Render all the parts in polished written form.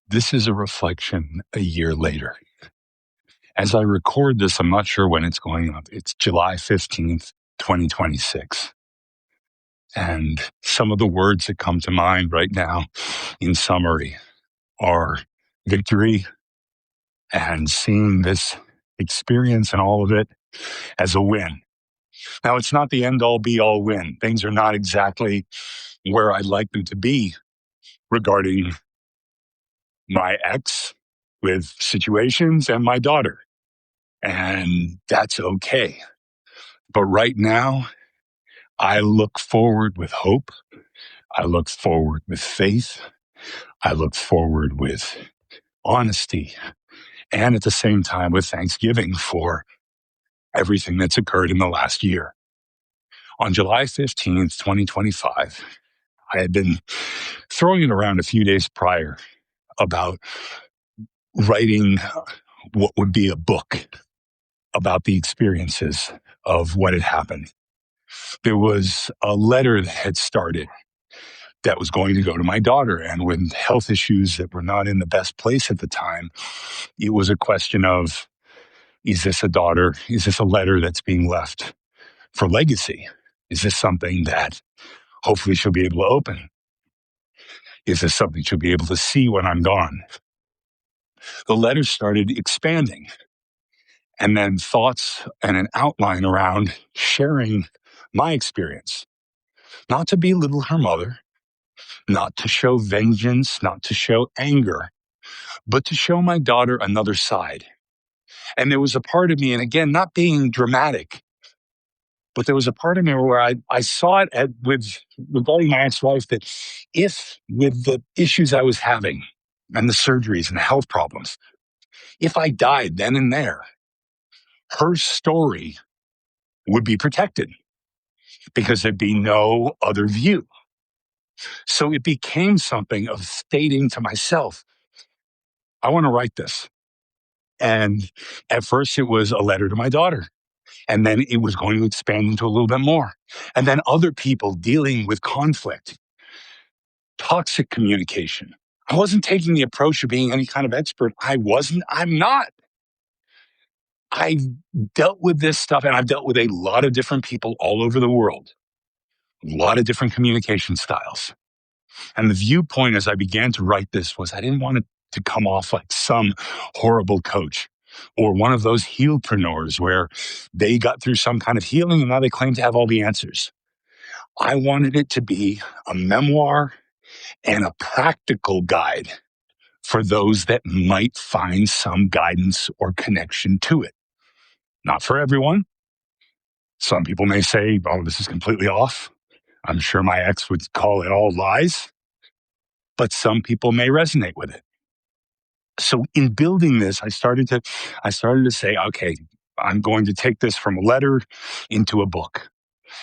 This is a reflection a year later. As I record this, I'm not sure when it's going up. It's July 15th, 2026. And some of the words that come to mind right now in summary are victory and seeing this experience and all of it as a win. Now, it's not the end all be all win. Things are not exactly where I'd like them to be regarding my ex with situations and my daughter. And that's okay. But right now, I look forward with hope. I look forward with faith. I look forward with honesty. And at the same time, with thanksgiving for everything that's occurred in the last year. On July 15th, 2025, I had been throwing it around a few days prior about writing what would be a book about the experiences of what had happened. There was a letter that had started that was going to go to my daughter. And with health issues that were not in the best place at the time, it was a question of, is this a daughter? Is this a letter that's being left for legacy? Is this something that hopefully she'll be able to open? Is this something she'll be able to see when I'm gone? The letter started expanding. And then thoughts and an outline around sharing my experience, not to belittle her mother, not to show vengeance, not to show anger, but to show my daughter another side. And there was a part of me, and again, not being dramatic, but there was a part of me where I saw it regarding my ex-wife that if with the issues I was having and the surgeries and the health problems, if I died then and there, her story would be protected because there'd be no other view. So it became something of stating to myself, I want to write this. And at first it was a letter to my daughter. And then it was going to expand into a little bit more. And then other people dealing with conflict, toxic communication. I wasn't taking the approach of being any kind of expert. I'm not. I've dealt with this stuff and I've dealt with a lot of different people all over the world, a lot of different communication styles. And the viewpoint as I began to write this was I didn't want it to come off like some horrible coach or one of those healpreneurs where they got through some kind of healing and now they claim to have all the answers. I wanted it to be a memoir and a practical guide for those that might find some guidance or connection to it. Not for everyone. Some people may say, oh, this is completely off. I'm sure my ex would call it all lies, but some people may resonate with it. So in building this, I started to say, okay, I'm going to take this from a letter into a book.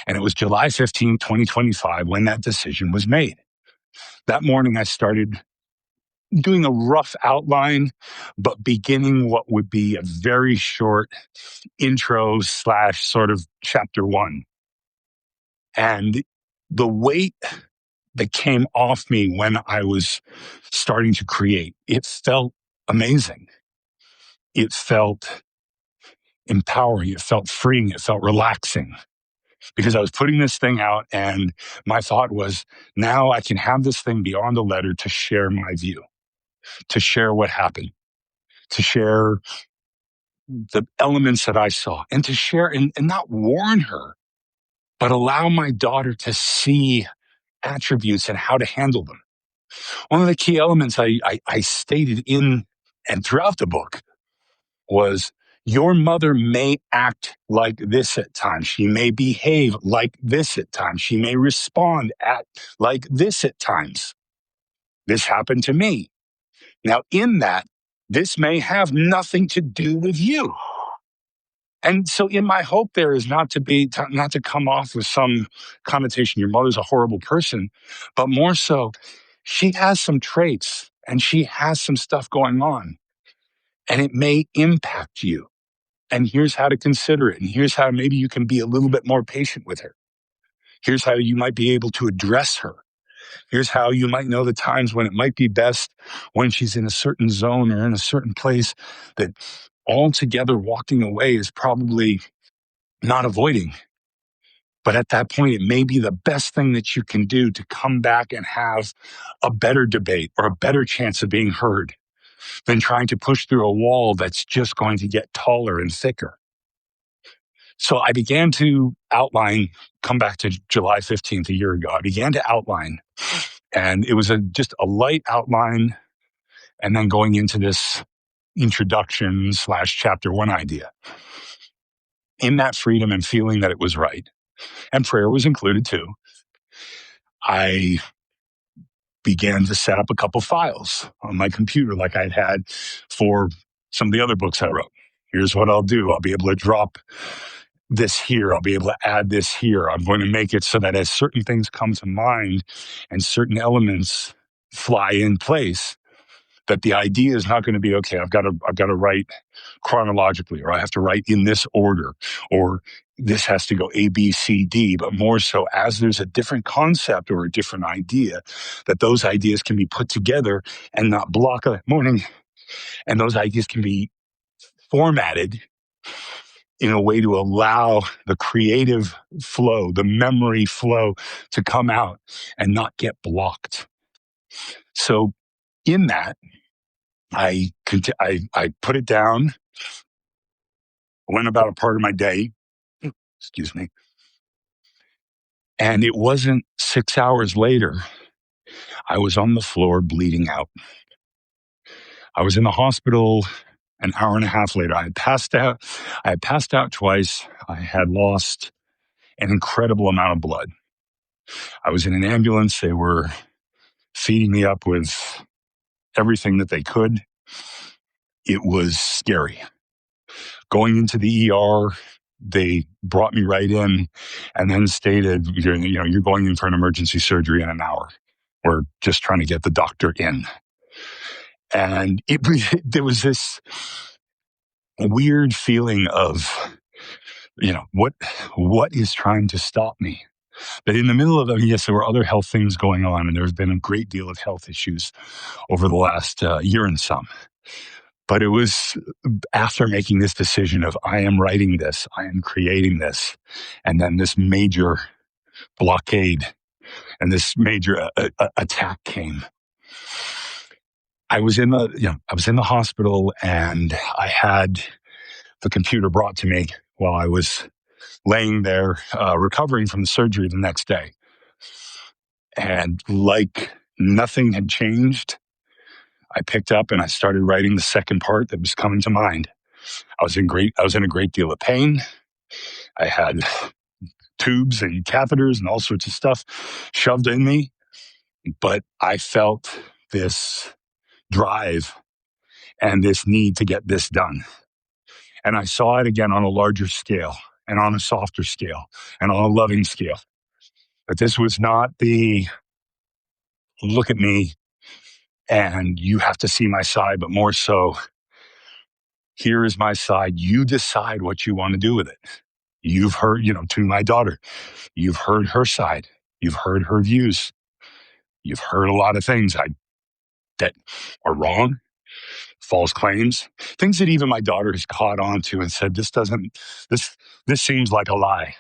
And it was July 15, 2025, when that decision was made. That morning, I started doing a rough outline, but beginning what would be a very short intro / sort of chapter one. And the weight that came off me when I was starting to create, it felt amazing. It felt empowering. It felt freeing. It felt relaxing because I was putting this thing out and my thought was, now I can have this thing beyond a letter to share my view, to share what happened, to share the elements that I saw and to share and not warn her, but allow my daughter to see attributes and how to handle them. One of the key elements I stated in and throughout the book was your mother may act like this at times. She may behave like this at times. She may respond like this at times. This happened to me. Now, in that, this may have nothing to do with you. And so in my hope there is not to come off with some connotation, your mother's a horrible person, but more so, she has some traits and she has some stuff going on and it may impact you. And here's how to consider it. And here's how maybe you can be a little bit more patient with her. Here's how you might be able to address her. Here's how you might know the times when it might be best when she's in a certain zone or in a certain place, that altogether walking away is probably not avoiding. But at that point, it may be the best thing that you can do to come back and have a better debate or a better chance of being heard than trying to push through a wall that's just going to get taller and thicker. So I began to outline, come back to July 15th, a year ago. I began to outline, and it was just a light outline, and then going into this introduction / chapter one idea. In that freedom and feeling that it was right, and prayer was included too, I began to set up a couple files on my computer like I'd had for some of the other books I wrote. Here's what I'll do. I'll be able to drop this here. I'll be able to add this here. I'm going to make it so that as certain things come to mind and certain elements fly in place, that the idea is not going to be, okay, I've got to write chronologically, or I have to write in this order, or this has to go A, B, C, D, but more so as there's a different concept or a different idea, that those ideas can be put together and not block a morning. And those ideas can be formatted in a way to allow the creative flow, the memory flow to come out and not get blocked. So in that, I put it down, went about a part of my day, excuse me, and it wasn't 6 hours later, I was on the floor bleeding out. I was in the hospital an hour and a half later. I had passed out. I had passed out twice. I had lost an incredible amount of blood. I was in an ambulance. They were feeding me up with everything that they could. It was scary. Going into the ER, they brought me right in and then stated, you're going in for an emergency surgery in an hour. We're just trying to get the doctor in. And there was this weird feeling of, what is trying to stop me? But in the middle of them, yes, there were other health things going on, and there's been a great deal of health issues over the last year and some. But it was after making this decision of, I am writing this, I am creating this, and then this major blockade and this major attack came. I was in the hospital, and I had the computer brought to me while I was laying there recovering from the surgery the next day. And like nothing had changed, I picked up and I started writing the second part that was coming to mind. I was in a great deal of pain. I had tubes and catheters and all sorts of stuff shoved in me, but I felt this drive and this need to get this done. And I saw it again on a larger scale and on a softer scale and on a loving scale. But this was not the look at me and you have to see my side, but more so, here is my side. You decide what you want to do with it. You've heard, to my daughter, you've heard her side. You've heard her views. You've heard a lot of things that are wrong, false claims, things that even my daughter has caught on to and said, this seems like a lie.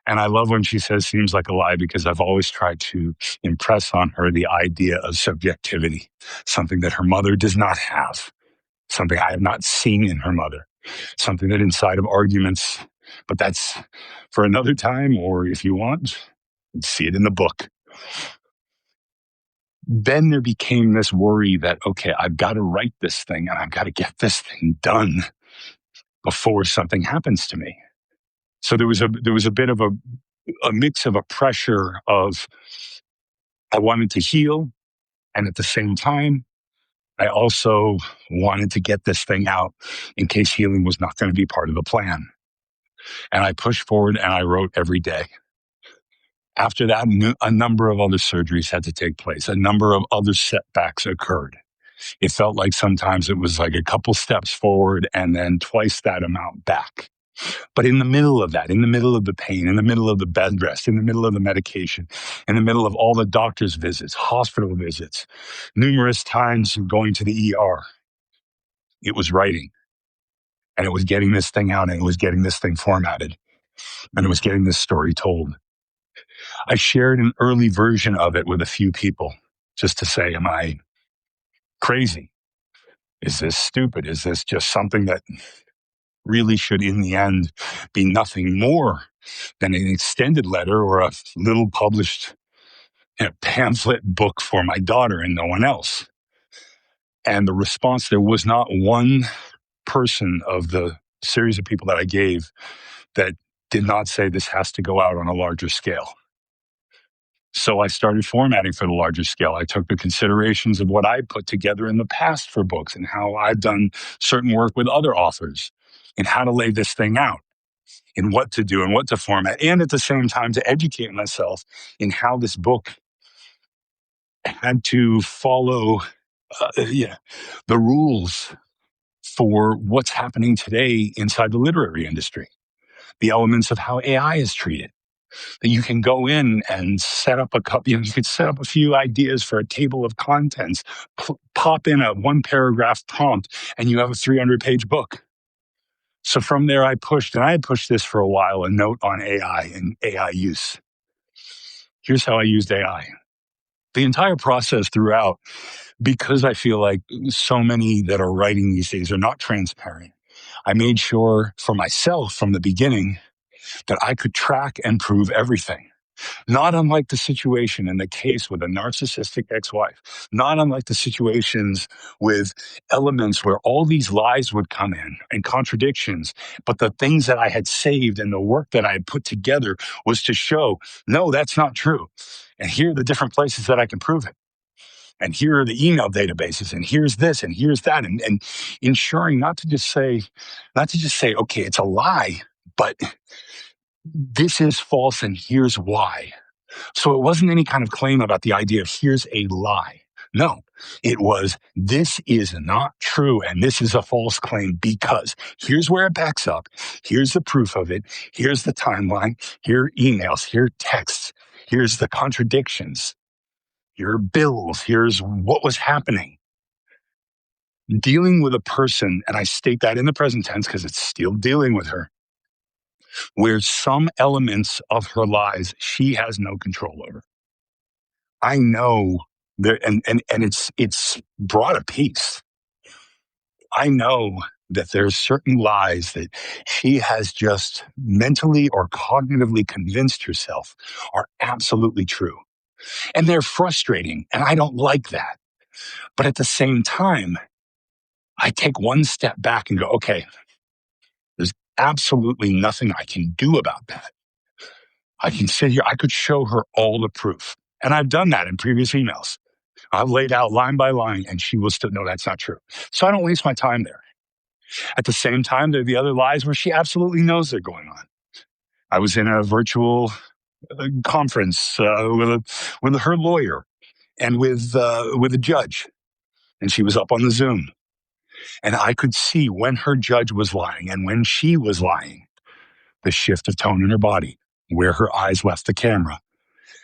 And I love when she says seems like a lie, because I've always tried to impress on her the idea of subjectivity, something that her mother does not have, something I have not seen in her mother, something that inside of arguments, but that's for another time, or if you want, see it in the book. Then there became this worry that, okay, I've got to write this thing and I've got to get this thing done before something happens to me. So there was a bit of a mix of a pressure of, I wanted to heal, and at the same time, I also wanted to get this thing out in case healing was not going to be part of the plan. And I pushed forward and I wrote every day. After that, a number of other surgeries had to take place. A number of other setbacks occurred. It felt like sometimes it was like a couple steps forward and then twice that amount back. But in the middle of that, in the middle of the pain, in the middle of the bed rest, in the middle of the medication, in the middle of all the doctor's visits, hospital visits, numerous times going to the ER, it was writing. And it was getting this thing out, and it was getting this thing formatted, and it was getting this story told. I shared an early version of it with a few people just to say, am I crazy? Is this stupid? Is this just something that really should, in the end, be nothing more than an extended letter or a little published pamphlet book for my daughter and no one else? And the response, there was not one person of the series of people that I gave that did not say this has to go out on a larger scale. So I started formatting for the larger scale. I took the considerations of what I put together in the past for books and how I've done certain work with other authors and how to lay this thing out and what to do and what to format. And at the same time, to educate myself in how this book had to follow the rules for what's happening today inside the literary industry, the elements of how AI is treated. That you can go in and set up a couple, you could set up a few ideas for a table of contents, pop in a one paragraph prompt, and you have a 300-page book. So from there, I pushed, and I had pushed this for a while, a note on AI and AI use. Here's how I used AI. The entire process throughout, because I feel like so many that are writing these days are not transparent, I made sure for myself from the beginning that I could track and prove everything. Not unlike the situation in the case with a narcissistic ex-wife, not unlike the situations with elements where all these lies would come in and contradictions, but the things that I had saved and the work that I had put together was to show, no, that's not true. And here are the different places that I can prove it. And here are the email databases, and here's this, and here's that, and ensuring not to just say, okay, it's a lie, but this is false, and here's why. So it wasn't any kind of claim about the idea of here's a lie. No, it was this is not true and this is a false claim because here's where it backs up. Here's the proof of it. Here's the timeline. Here are emails. Here are texts. Here's the contradictions. Here are bills. Here's what was happening. Dealing with a person, and I state that in the present tense because it's still dealing with her, where some elements of her lies she has no control over. I know there, and it's brought a peace. I know that there's certain lies that she has just mentally or cognitively convinced herself are absolutely true. And they're frustrating, and I don't like that. But at the same time, I take one step back and go, okay, there's absolutely nothing I can do about that. I can sit here, I could show her all the proof. And I've done that in previous emails. I've laid out line by line, and she will still, no, that's not true. So I don't waste my time there. At the same time, there are the other lies where she absolutely knows they're going on. I was in a virtual conference with her lawyer and with a judge, and she was up on the Zoom. And I could see when her judge was lying and when she was lying, the shift of tone in her body, where her eyes left the camera,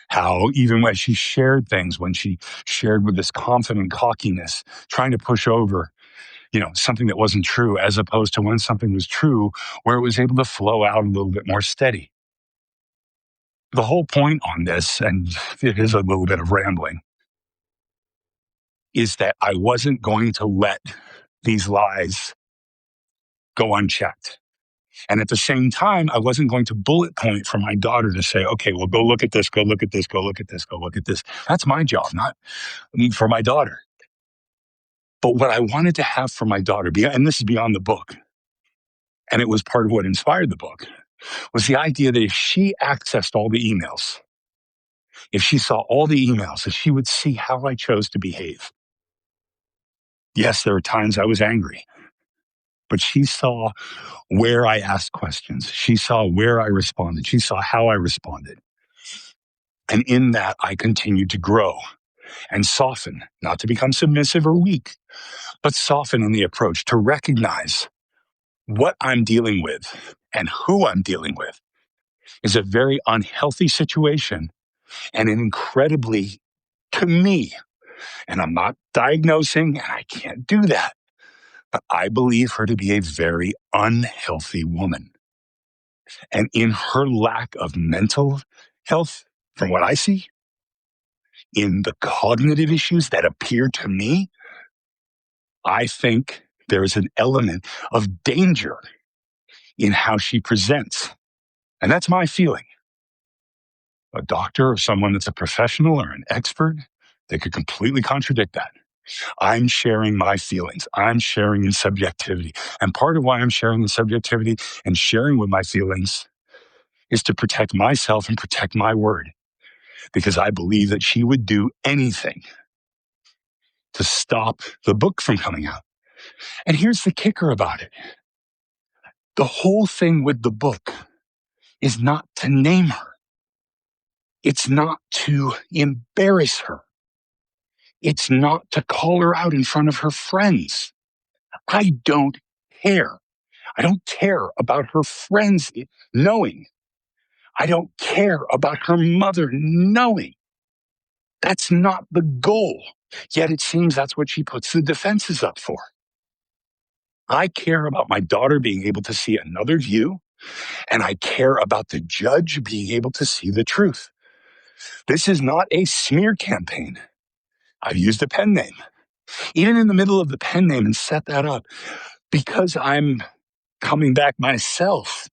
how even when she shared things, when she shared with this confident cockiness, trying to push over, something that wasn't true, as opposed to when something was true, where it was able to flow out a little bit more steady. The whole point on this, and it is a little bit of rambling, is that I wasn't going to let these lies go unchecked. And at the same time, I wasn't going to bullet point for my daughter to say, okay, well, go look at this, go look at this, go look at this, go look at this. That's my job, not for my daughter. But what I wanted to have for my daughter, and this is beyond the book, and it was part of what inspired the book, was the idea that if she accessed all the emails, if she saw all the emails, that she would see how I chose to behave. Yes, there were times I was angry, but she saw where I asked questions. She saw where I responded. She saw how I responded. And in that, I continued to grow and soften, not to become submissive or weak, but soften in the approach to recognize what I'm dealing with and who I'm dealing with is a very unhealthy situation and an incredibly, to me, and I'm not diagnosing, and I can't do that, but I believe her to be a very unhealthy woman. And in her lack of mental health, from what I see, in the cognitive issues that appear to me, I think there is an element of danger in how she presents. And that's my feeling. A doctor or someone that's a professional or an expert, they could completely contradict that. I'm sharing my feelings. I'm sharing in subjectivity. And part of why I'm sharing in subjectivity and sharing with my feelings is to protect myself and protect my word, because I believe that she would do anything to stop the book from coming out. And here's the kicker about it. The whole thing with the book is not to name her. It's not to embarrass her. It's not to call her out in front of her friends. I don't care. I don't care about her friends knowing. I don't care about her mother knowing. That's not the goal. Yet it seems that's what she puts the defenses up for. I care about my daughter being able to see another view, and I care about the judge being able to see the truth. This is not a smear campaign. I've used a pen name. Even in the middle of the pen name and set that up, because I'm coming back myself,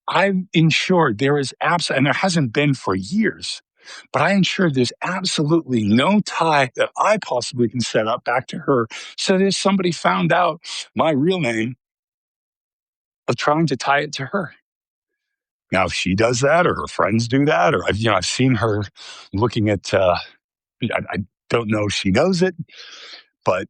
I'm ensured there is absolutely, and there hasn't been for years, but I ensure there's absolutely no tie that I possibly can set up back to her. So there's somebody found out my real name of trying to tie it to her. Now, if she does that or her friends do that, or I've seen her looking at, I don't know if she knows it, but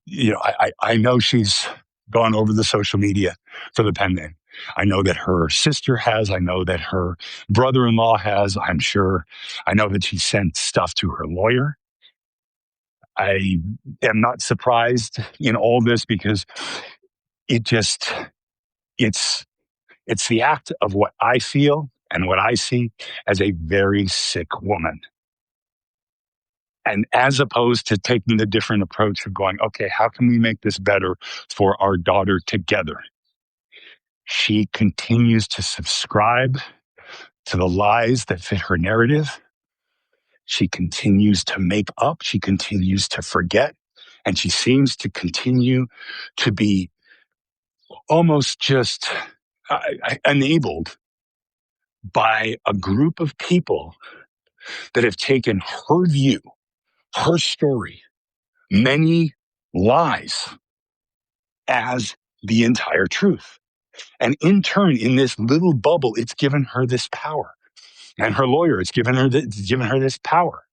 I know she's gone over the social media for the pen name. I know that her sister has. I know that her brother-in-law has. I'm sure. I know that she sent stuff to her lawyer. I am not surprised in all this because it just it's it's the act of what I feel and what I see as a very sick woman. And as opposed to taking the different approach of going, okay, how can we make this better for our daughter together? She continues to subscribe to the lies that fit her narrative. She continues to make up. She continues to forget. And she seems to continue to be almost just enabled by a group of people that have taken her view, her story, many lies as the entire truth. And in turn, in this little bubble, it's given her this power. And her lawyer, it's given her this power.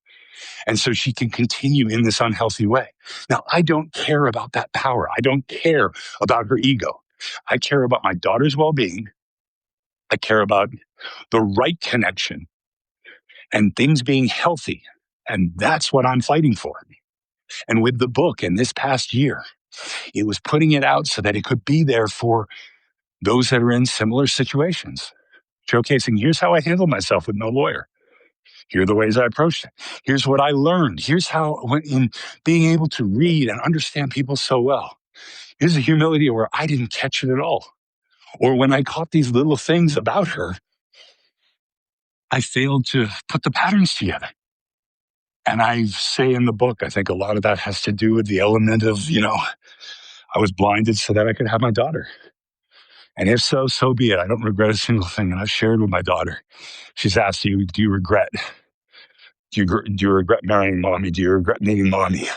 And so she can continue in this unhealthy way. Now, I don't care about that power. I don't care about her ego. I care about my daughter's well-being. I care about the right connection and things being healthy. And that's what I'm fighting for. And with the book in this past year, it was putting it out so that it could be there for those that are in similar situations, showcasing here's how I handle myself with no lawyer. Here are the ways I approached it. Here's what I learned. Here's how I went in being able to read and understand people so well. Here's the humility where I didn't catch it at all. Or when I caught these little things about her, I failed to put the patterns together. And I say in the book, I think a lot of that has to do with the element of, I was blinded so that I could have my daughter. And if so, so be it. I don't regret a single thing. And I've shared with my daughter. She's asked, do you regret? Do you regret marrying mommy? Do you regret meeting mommy?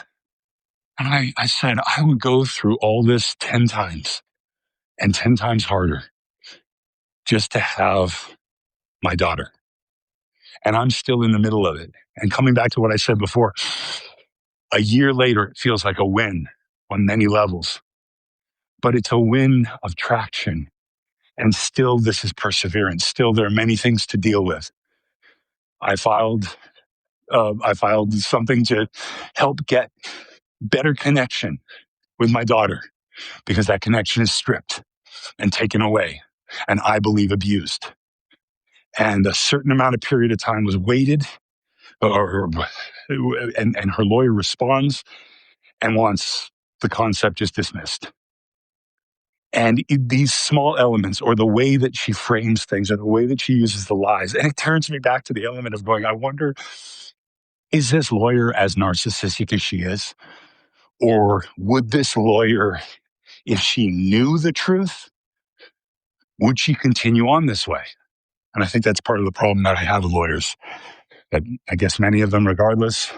And I said, I would go through all this 10 times and 10 times harder just to have my daughter. And I'm still in the middle of it. And coming back to what I said before, a year later, it feels like a win on many levels, but it's a win of traction. And still, this is perseverance. Still, there are many things to deal with. I filed something to help get better connection with my daughter because that connection is stripped. and taken away, and I believe abused. And a certain amount of period of time was waited, and her lawyer responds and wants the concept just dismissed. And these small elements, or the way that she frames things, or the way that she uses the lies, and it turns me back to the element of going, I wonder, is this lawyer as narcissistic as she is? Or would this lawyer, if she knew the truth, would she continue on this way? And I think that's part of the problem that I have with lawyers, that I guess many of them, regardless,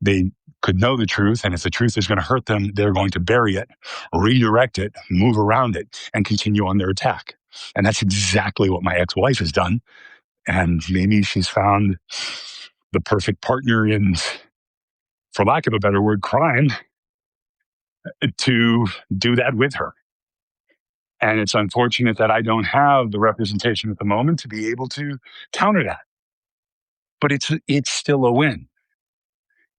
they could know the truth. And if the truth is going to hurt them, they're going to bury it, redirect it, move around it, and continue on their attack. And that's exactly what my ex-wife has done. And maybe she's found the perfect partner in, for lack of a better word, crime, to do that with her. And it's unfortunate that I don't have the representation at the moment to be able to counter that. But it's still a win.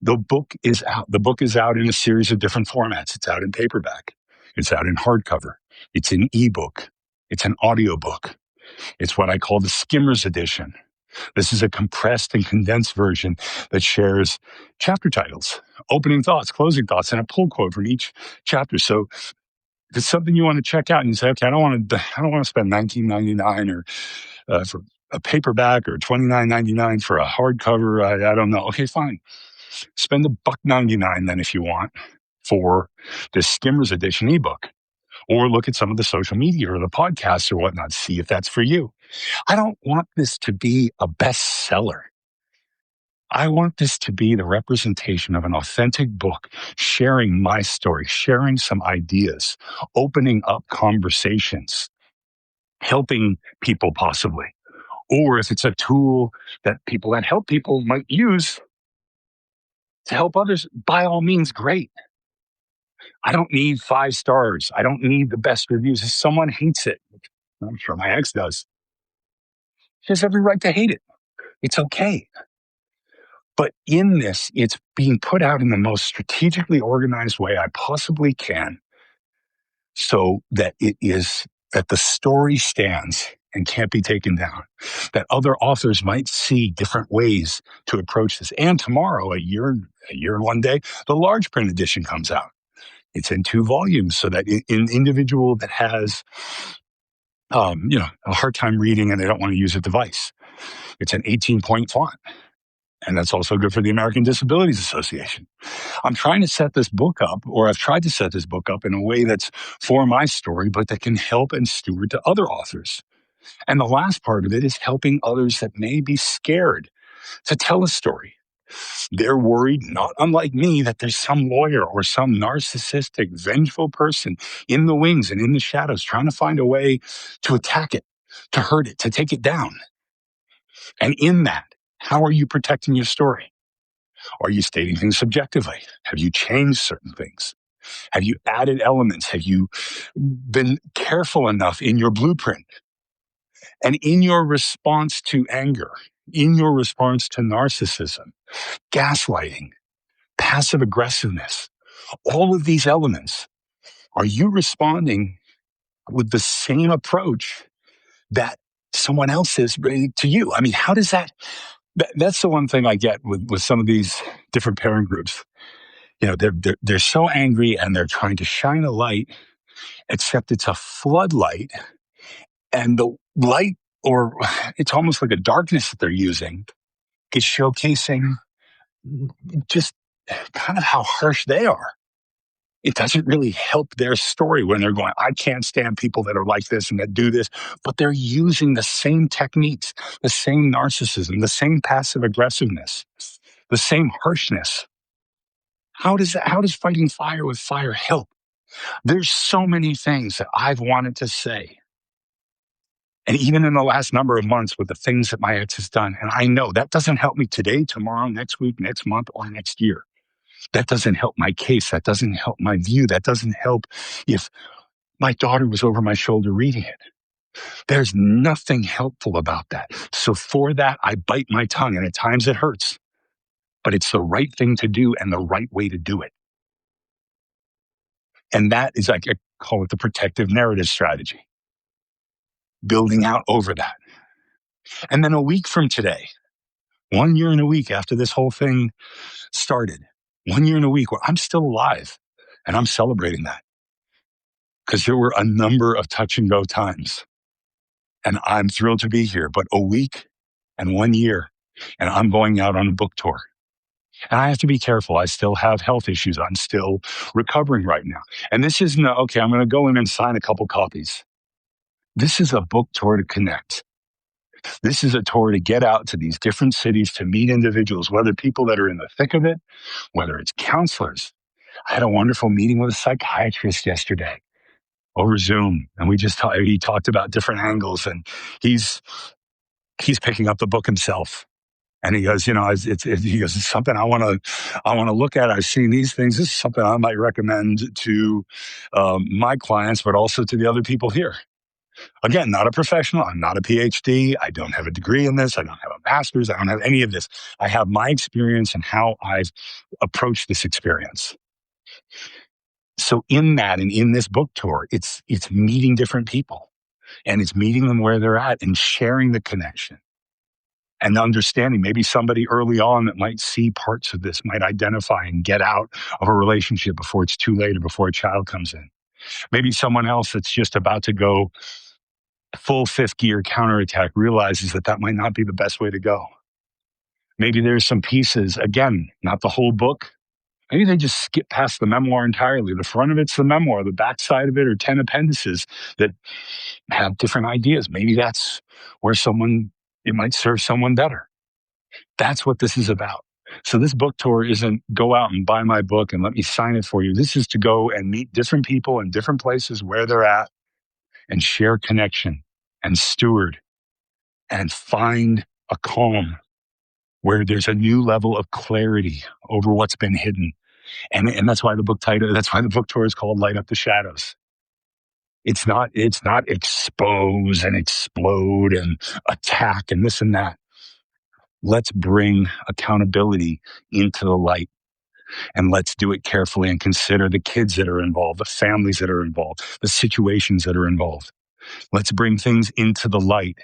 The book is out. The book is out in a series of different formats. It's out in paperback. It's out in hardcover. It's an ebook. It's an audiobook. It's what I call the Skimmers edition. This is a compressed and condensed version that shares chapter titles, opening thoughts, closing thoughts, and a pull quote from each chapter. So if it's something you want to check out and you say, okay, I don't want to spend $19.99 or for a paperback, or $29.99 for a hardcover. I don't know. Okay, fine. Spend $1.99 then if you want for the Skimmers edition ebook, or look at some of the social media or the podcasts or whatnot. See if that's for you. I don't want this to be a bestseller. I want this to be the representation of an authentic book, sharing my story, sharing some ideas, opening up conversations, helping people possibly. Or if it's a tool that people that help people might use to help others, by all means, great. I don't need 5 stars. I don't need the best reviews. If someone hates it, I'm sure my ex does, she has every right to hate it. It's okay. But in this, it's being put out in the most strategically organized way I possibly can, so that that the story stands and can't be taken down, that other authors might see different ways to approach this. And tomorrow, a year and one day, the large print edition comes out. It's in 2 volumes, so that an individual that has, a hard time reading and they don't want to use a device, it's an 18-point font. And that's also good for the American Disabilities Association. I'm trying to set this book up, or I've tried to set this book up in a way that's for my story, but that can help and steward to other authors. And the last part of it is helping others that may be scared to tell a story. They're worried, not unlike me, that there's some lawyer or some narcissistic, vengeful person in the wings and in the shadows trying to find a way to attack it, to hurt it, to take it down. And in that, how are you protecting your story? Are you stating things subjectively? Have you changed certain things? Have you added elements? Have you been careful enough in your blueprint? And in your response to anger, in your response to narcissism, gaslighting, passive aggressiveness, all of these elements, are you responding with the same approach that someone else is to you? I mean, how does that's the one thing I get with some of these different parent groups. They're so angry and they're trying to shine a light, except it's a floodlight, and the light, or it's almost like a darkness that they're using, is showcasing just kind of how harsh they are. It doesn't really help their story when they're going, I can't stand people that are like this and that do this, but they're using the same techniques, the same narcissism, the same passive aggressiveness, the same harshness. How does fighting fire with fire help? There's so many things that I've wanted to say. And even in the last number of months with the things that my ex has done, and I know that doesn't help me today, tomorrow, next week, next month, or next year. That doesn't help my case. That doesn't help my view. That doesn't help if my daughter was over my shoulder reading it. There's nothing helpful about that. So for that, I bite my tongue, and at times it hurts. But it's the right thing to do and the right way to do it. And that is like a call it the protective narrative strategy, building out over that. And then a week from today, 1 year and a week after this whole thing started, 1 year and a week where I'm still alive, and I'm celebrating that because there were a number of touch and go times, and I'm thrilled to be here. But a week and 1 year, and I'm going out on a book tour. And I have to be careful. I still have health issues. I'm still recovering right now. And this isn't, okay, I'm going to go in and sign a couple copies. This is a book tour to connect. This is a tour to get out to these different cities to meet individuals, whether people that are in the thick of it, whether it's counselors. I had a wonderful meeting with a psychiatrist yesterday over Zoom, and he talked about different angles, and he's picking up the book himself. And he goes, it's something I want to look at. I've seen these things. This is something I might recommend to my clients, but also to the other people here. Again, not a professional. I'm not a PhD. I don't have a degree in this. I don't have a master's. I don't have any of this. I have my experience and how I've approached this experience. So in that and in this book tour, it's meeting different people, and it's meeting them where they're at and sharing the connection. And understanding maybe somebody early on that might see parts of this, might identify and get out of a relationship before it's too late or before a child comes in. Maybe someone else that's just about to go full fifth gear counterattack realizes that might not be the best way to go. Maybe there's some pieces, again, not the whole book. Maybe they just skip past the memoir entirely. The front of it's the memoir, the back side of it are 10 appendices that have different ideas. Maybe that's where it might serve someone better. That's what this is about. So this book tour isn't go out and buy my book and let me sign it for you. This is to go and meet different people in different places where they're at and share connection and steward and find a calm where there's a new level of clarity over what's been hidden. And that's why the book tour is called Light Up the Shadows. It's not expose and explode and attack and this and that. Let's bring accountability into the light, and let's do it carefully and consider the kids that are involved, the families that are involved, the situations that are involved. Let's bring things into the light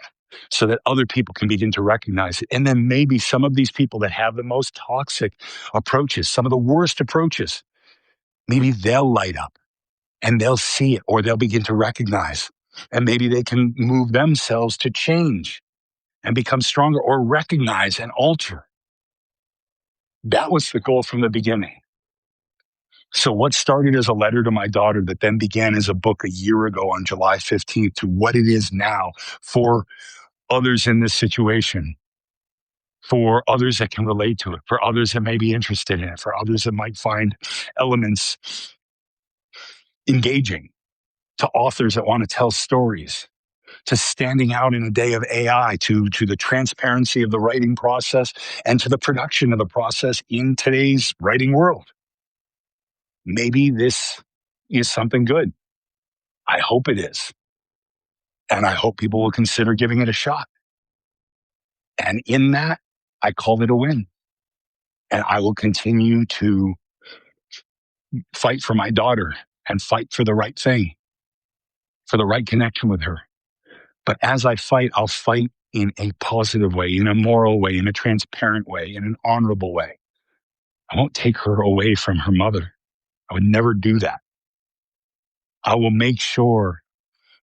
so that other people can begin to recognize it. And then maybe some of these people that have the most toxic approaches, some of the worst approaches, maybe they'll light up and they'll see it, or they'll begin to recognize, and maybe they can move themselves to change and become stronger or recognize and alter. That was the goal from the beginning. So what started as a letter to my daughter that then began as a book a year ago on July 15th to what it is now for others in this situation, for others that can relate to it, for others that may be interested in it, for others that might find elements engaging, to authors that want to tell stories, to standing out in a day of AI, to the transparency of the writing process and to the production of the process in today's writing world. Maybe this is something good. I hope it is. And I hope people will consider giving it a shot. And in that, I call it a win. And I will continue to fight for my daughter and fight for the right thing, for the right connection with her. But as I fight, I'll fight in a positive way, in a moral way, in a transparent way, in an honorable way. I won't take her away from her mother. I would never do that. I will make sure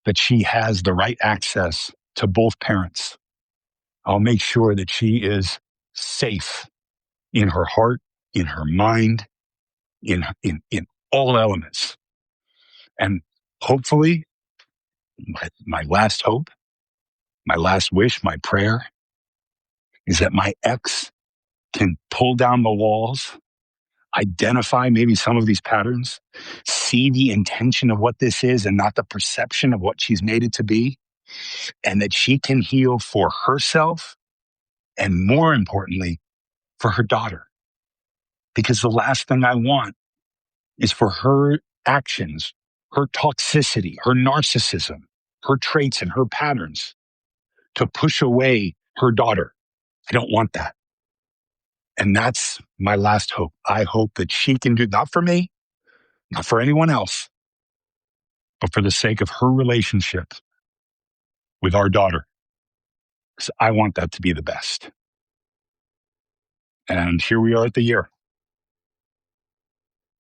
that she has the right access to both parents. I'll make sure that she is safe in her heart, in her mind, in all elements. And hopefully, my last hope, my last wish, my prayer is that my ex can pull down the walls, identify maybe some of these patterns, see the intention of what this is and not the perception of what she's made it to be, and that she can heal for herself and, more importantly, for her daughter. Because the last thing I want is for her actions, her toxicity, her narcissism, her traits and her patterns to push away her daughter. I don't want that. And that's my last hope. I hope that she can do, not for me, not for anyone else, but for the sake of her relationship with our daughter, 'cause I want that to be the best. And here we are at the year.